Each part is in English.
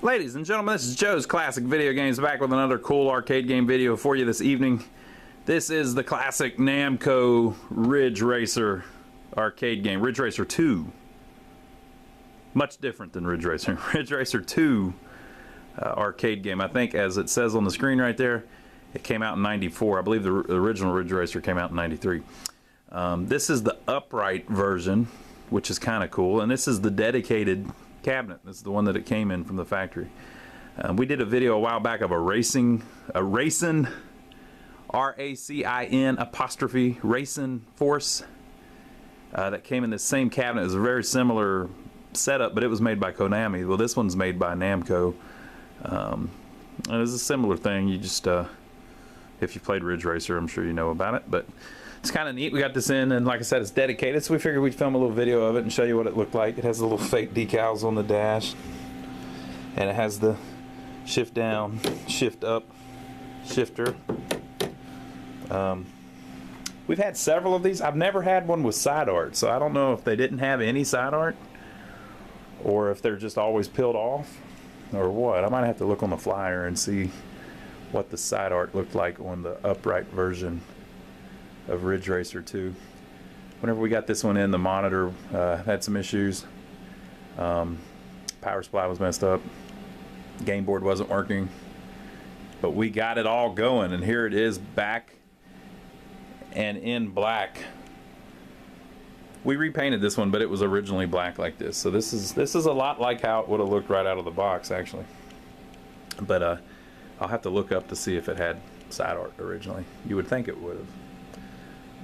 Ladies and gentlemen, this is Joe's Classic Video Games, back with another cool arcade game video for you this evening. This is the classic Namco Ridge Racer arcade game, Ridge Racer 2. Much different than Ridge Racer. Ridge Racer 2 arcade game. I think, as it says on the screen right there, it came out in '94. I believe the original Ridge Racer came out in '93. This is the upright version, which is kind of cool, and this is the dedicated cabinet. This is the one that it came in from the factory. We did a video a while back of a racing, R-A-C-I-N apostrophe racing force that came in this same cabinet. It was a very similar setup, but it was made by Konami. Well, this one's made by Namco. And it's a similar thing. You just if you played Ridge Racer, I'm sure you know about it, but it's kind of neat. We got this in, and like I said, it's dedicated, so we figured we'd film a little video of it and show you what it looked like. It has the little fake decals on the dash, and it has the shift down, shift up shifter. We've had several of these. I've never had one with side art, so I don't know if they didn't have any side art or if they're just always peeled off or what. I might have to look on the flyer and see what the side art looked like on the upright version of Ridge Racer 2. Whenever we got this one in, the monitor had some issues. Power supply was messed up. Game board wasn't working. But we got it all going, and here it is back and in black. We repainted this one, but it was originally black like this. So this is a lot like how it would have looked right out of the box, actually. But I'll have to look up to see if it had side art originally. You would think it would have.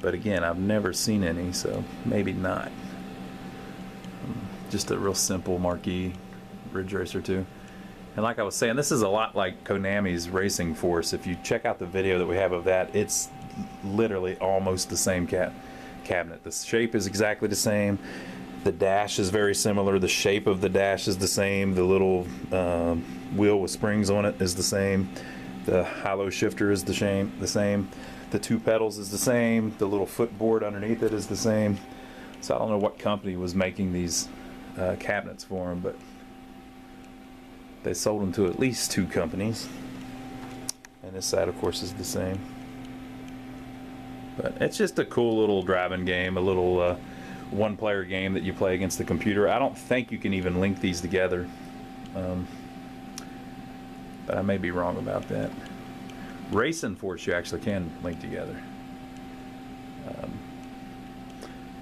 But again, I've never seen any, so maybe not. Just a real simple marquee Ridge Racer 2. And like I was saying, this is a lot like Konami's Racing Force. If you check out the video that we have of that, it's literally almost the same cabinet. The shape is exactly the same. The dash is very similar. The shape of the dash is the same. The little wheel with springs on it is the same. The high-low shifter is the same. The two pedals is the same. The little footboard underneath it is the same. So I don't know what company was making these cabinets for them, but they sold them to at least two companies. And this side, of course, is the same. But it's just a cool little driving game, a little one-player game that you play against the computer. I don't think you can even link these together, but I may be wrong about that. Racing Force you actually can link together.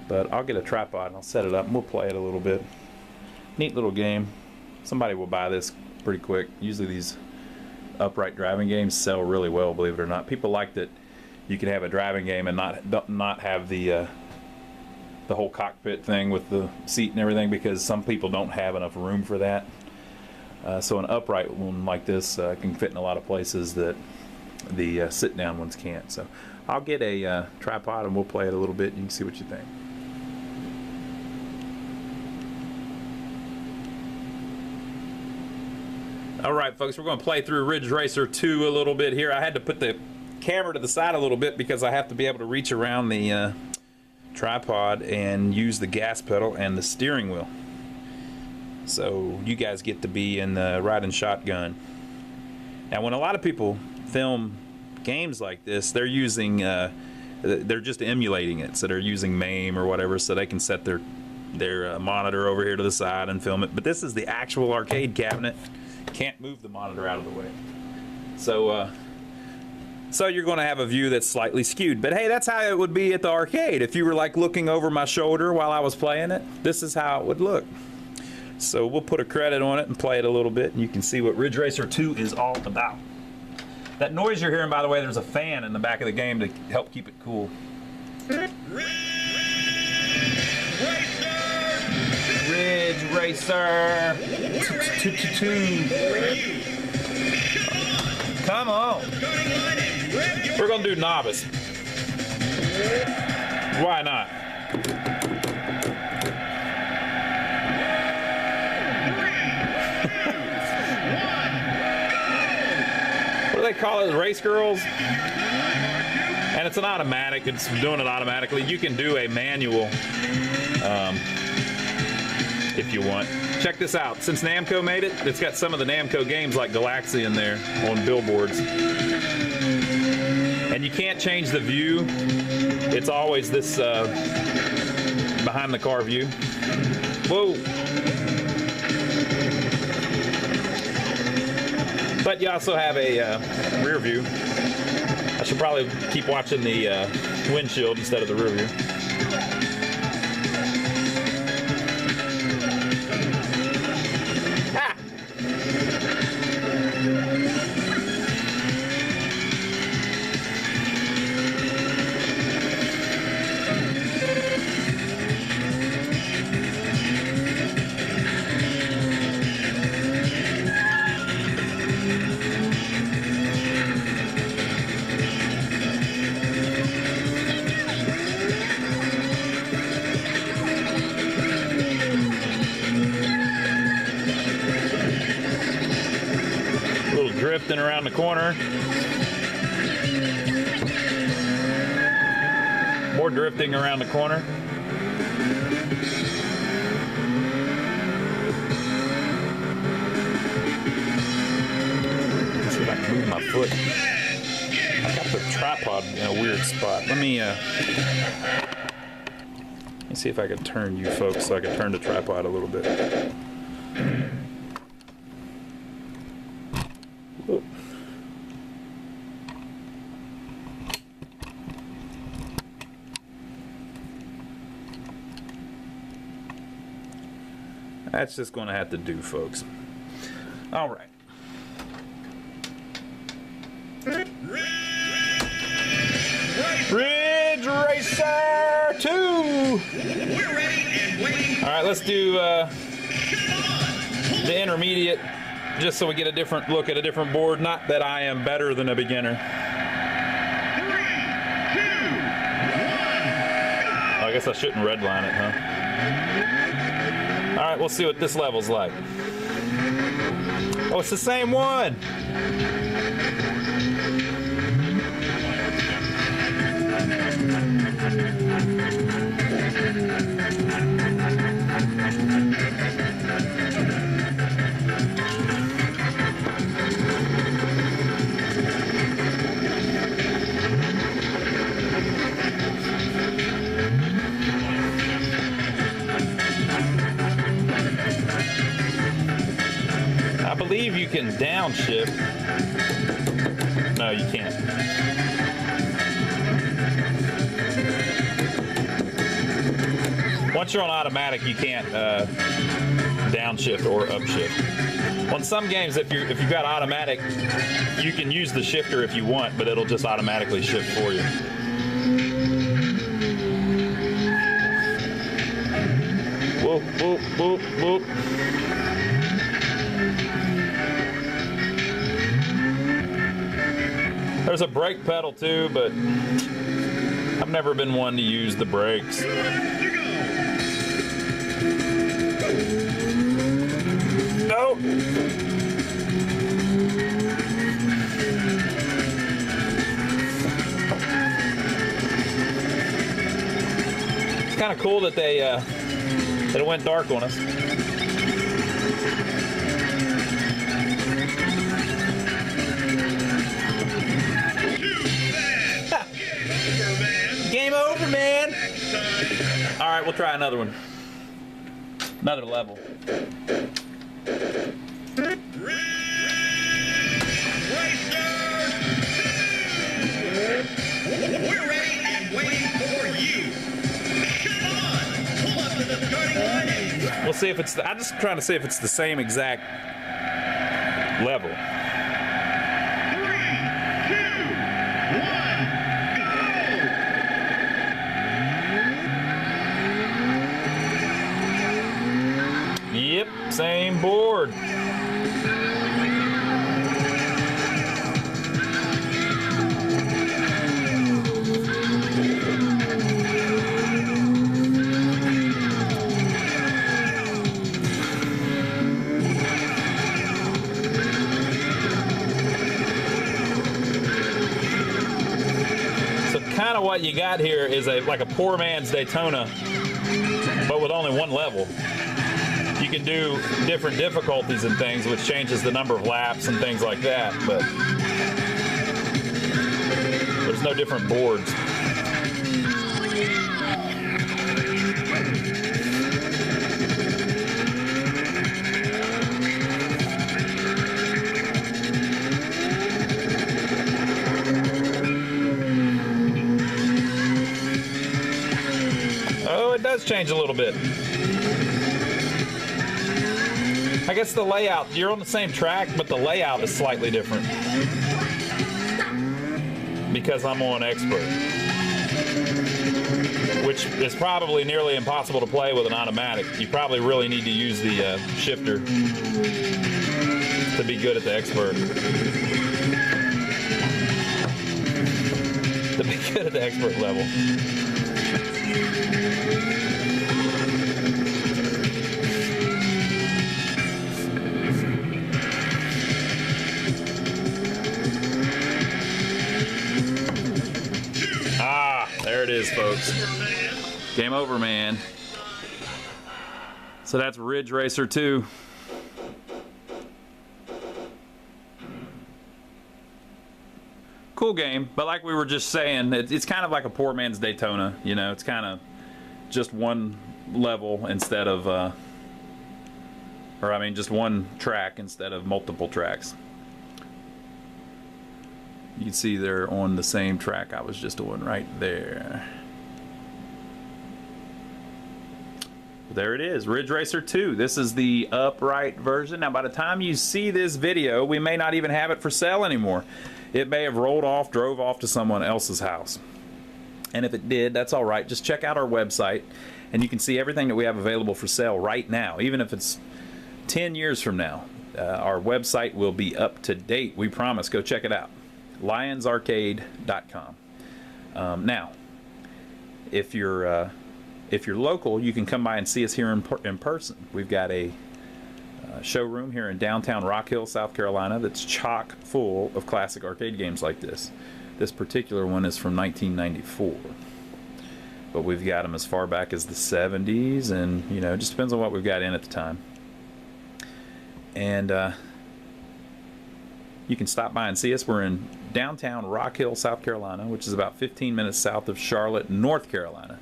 But I'll get a tripod and I'll set it up and we'll play it a little bit. Neat little game. Somebody will buy this pretty quick. Usually these upright driving games sell really well, believe it or not. People like that you can have a driving game and not have the whole cockpit thing with the seat and everything, because some people don't have enough room for that. So an upright one like this can fit in a lot of places that the sit-down ones can't. So I'll get a tripod and we'll play it a little bit and you can see what you think. Alright folks, we're going to play through Ridge Racer 2 a little bit here. I had to put the camera to the side a little bit because I have to be able to reach around the tripod and use the gas pedal and the steering wheel. So you guys get to be in the riding shotgun. Now when a lot of people film games like this, they're using they're just emulating it. So they're using MAME or whatever, so they can set their monitor over here to the side and film it. But this is the actual arcade cabinet. Can't move the monitor out of the way. So so you're going to have a view that's slightly skewed. But hey, that's how it would be at the arcade. If you were like looking over my shoulder while I was playing it, this is how it would look. So we'll put a credit on it and play it a little bit, and you can see what Ridge Racer 2 is all about. That noise you're hearing, by the way, there's a fan in the back of the game to help keep it cool. Ridge Racer 2. Come on. We're going to do novice. Why not? What do they call it? Race girls? And it's an automatic. It's doing it automatically. You can do a manual if you want. check this out. Since Namco made it, it's got some of the Namco games like Galaxy in there on billboards. And you can't change the view. It's always this behind the car view. Whoa. But you also have a rear view. I should probably keep watching the windshield instead of the rear view. Ah! Drifting around the corner. More drifting around the corner. Let's see if I can move my foot. I got the tripod in a weird spot. Let me see if I can turn you folks so I can turn the tripod a little bit. That's just going to have to do, folks. All right. Ridge Racer 2! We're ready and waiting. All right, let's do the intermediate, just so we get a different look at a different board. Not that I am better than a beginner. 3, 2, 1, go! I guess I shouldn't redline it, huh? All right, we'll see what this level's like. Oh, it's the same one. I believe you can downshift. No, you can't. Once you're on automatic, you can't downshift or upshift. On some games, if you've got automatic, you can use the shifter if you want, but it'll just automatically shift for you. Whoop, whoop, whoop, whoop. There's a brake pedal too, but I've never been one to use the brakes. No. It's kind of cool that that it went dark on us. Game over, man. All right, we'll try another one. Another level. We're ready and waiting for you. Come on, pull up to the starting line. We'll see if it's. I'm just trying to see if it's the same exact level. 3, 2, 1, go! Yep, same board. Kind of what you got here is like a poor man's Daytona, but with only one level. You you can do different difficulties and things, which changes the number of laps and things like that, but there's no different boards. Oh, it does change a little bit. I guess the layout, you're on the same track, but the layout is slightly different because I'm on expert, which is probably nearly impossible to play with an automatic. You probably really need to use the shifter to be good at the expert. To be good at the expert level. There it is, folks. Game over, man. So that's Ridge Racer 2. Cool game, but like we were just saying, it's kind of like a poor man's Daytona. You know, it's kind of just one level instead of, or I mean, just one track instead of multiple tracks. You can see they're on the same track I was just on right there. There it is, Ridge Racer 2. This is the upright version. Now, by the time you see this video, we may not even have it for sale anymore. It may have rolled off, drove off to someone else's house. And if it did, that's all right. Just check out our website, and you can see everything that we have available for sale right now. Even if it's 10 years from now, our website will be up to date. We promise. Go check it out. lionsarcade.com. Now, if you're local, you can come by and see us here in person. We've got a showroom here in downtown Rock Hill, South Carolina, that's chock full of classic arcade games like this. This particular one is from 1994, but we've got them as far back as the 70s, and you know, it just depends on what we've got in at the time. And you can stop by and see us. We're in downtown Rock Hill, South Carolina, which is about 15 minutes south of Charlotte, North Carolina.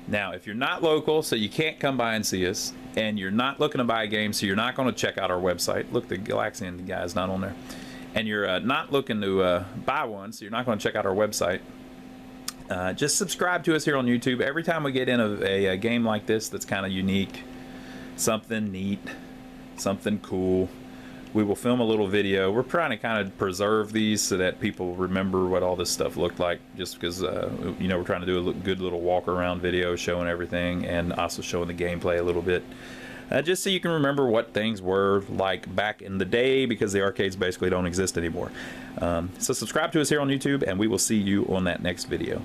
Now, if you're not local, so you can't come by and see us, and you're not looking to buy a game, so you're not going to check out our website. Look, the Galaxian guy's not on there. And you're not looking to buy one, so you're not going to check out our website. Just subscribe to us here on YouTube. Every time we get in a game like this that's kind of unique, something neat, something cool, we will film a little video. We're trying to kind of preserve these so that people remember what all this stuff looked like, just because you know, we're trying to do a good little walk around video showing everything, and also showing the gameplay a little bit, just so you can remember what things were like back in the day, because the arcades basically don't exist anymore. So subscribe to us here on YouTube, and we will see you on that next video.